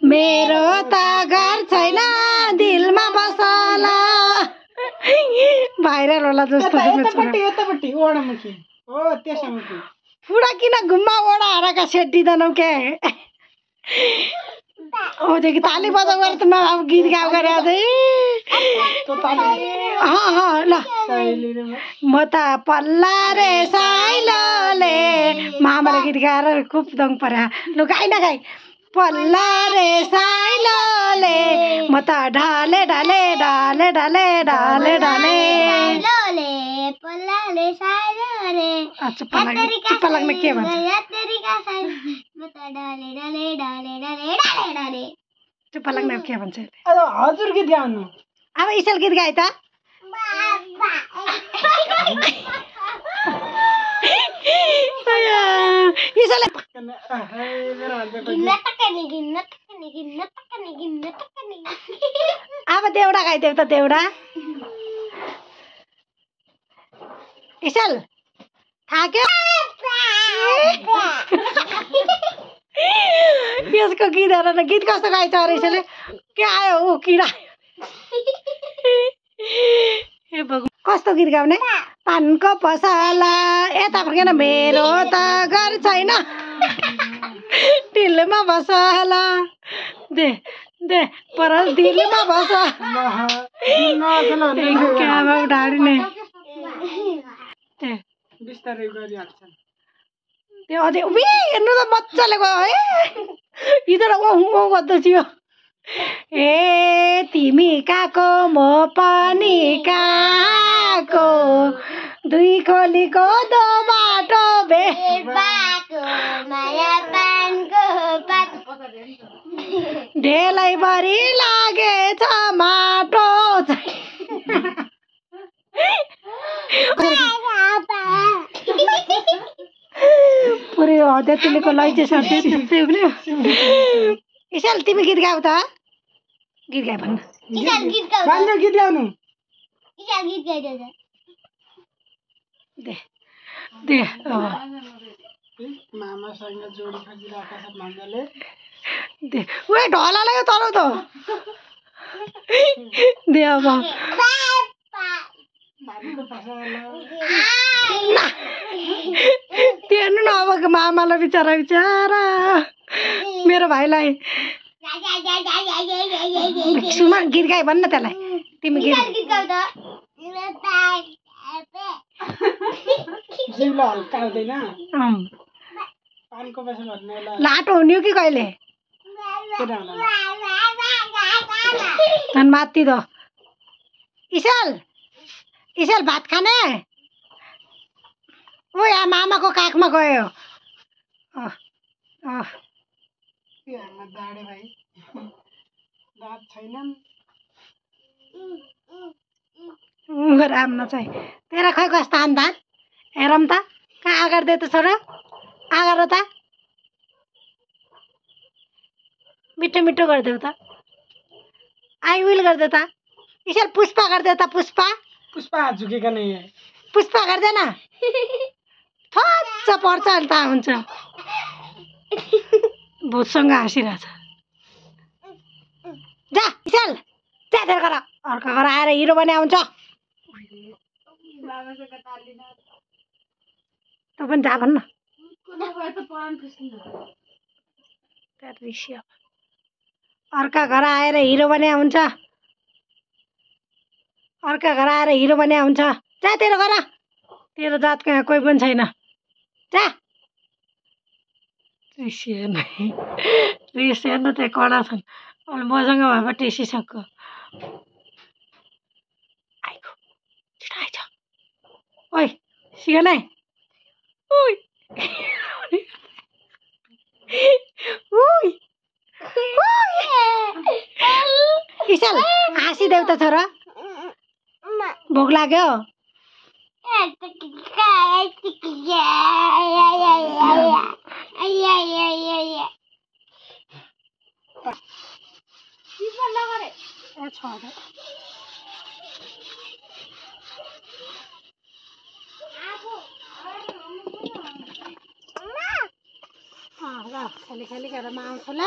मेरो त घर छैन दिलमा बसला भाइरल होला जस्तो यतापट्टि ओडामुखी हो त्यसमुखी पुरा किन घुम्मा ओडा हराका सेटिँदैनौ के ओदेखि ताली बजाउ गरेर त अब गीत गाउ गरे अझै ल म त पल्ला रे साइलोले मामाले गीत गाएर खुब दङ पर्या लु गाइ न गाइ पल्ला रे साइलोले म त ढाले ढाले ढाले ढाले ढाले ढाले पल्लाले साइलोले चुप्प लाग्ने के भन्छ चुप्प लाग्ने के भन्छ हजुर गीत गाउनु अब इसल गीत गाए त अब देउडा गाइदेऊ त देउडा इसल थाक्यो यसको गीत हेर न गीत कस्तो गाइछ अरे यसले के आयो ऊ किरा ए भगवान कस्तो गीत गाउने पानको पसला यता फर्केन मेरो त घर छैन दिलमा बसला दे दे पर दिलमा बस क्या बाबु ढाड्ने बिस्तारै गरिहाल्छन् त्यो अझै उही हेर्नु त मजाले गयो है इधर ऊ गर्दो थियो ए तिमी कहाँको म पनि कहाँको दुई खोलीको दो बाटो ढेलैभरि लागेछ माटो पुरै हदै तुलेको लैजे सबै इसल तिमी गीत गाऊ त गीत गाए भन्न गीत गाउनु दे दे मामासँग जोडी खोजिरहेका छन् भन्नाले दे उही ढलाले तल त दे अब हेर्नु न अब मामालाई बिचरा बिचरा मेरो भाइलाई सुमा गीत गाए भन्न त्यसलाई तिमी गीत जिउलाई हल्का हुँदैन पानको पैसा भन्नेलाई लाटो हुने हो कि कहिले झन् माथि त इसल इसल भात खाने ओ यहाँ मामाको काखमा गयो दाडे भाइ दाँत छैनन् राम्रो चाहिँ तेरा खै कस्तो अन्दाज हेरौँ त कहाँ आगर दे त छोरा आगर त मिठो मिठो गरिदेऊ त आई विल गरिदे त इसल पुष्पा गरिदे त पुष्पा पुष्पा झुकेका नै पुष्पा गर्दैन थच्च पर्छ अहिले थाहा हुन्छ भूतसँग हाँसिरहेछ जा इसल ज्यादा गर अर्को घर आएर हिरो बने आउँछ त पनि जा भन्न अर्का घर आएर हिरो बने आउँछ अर्का घर आएर हिरो बने आउँछ जा तेरो घर तेरो जातको यहाँ कोही पनि छैन जा रिस हेर्नु त्यहाँ कडा छन् अहिले मसँग भए टेसिसक्यो आइगो छिटो आइज ओइ सिगनै ओइ इसल हाँसिदेऊ त छोरा भोक लाग्यो खाली खाली गरेर आउँछ ल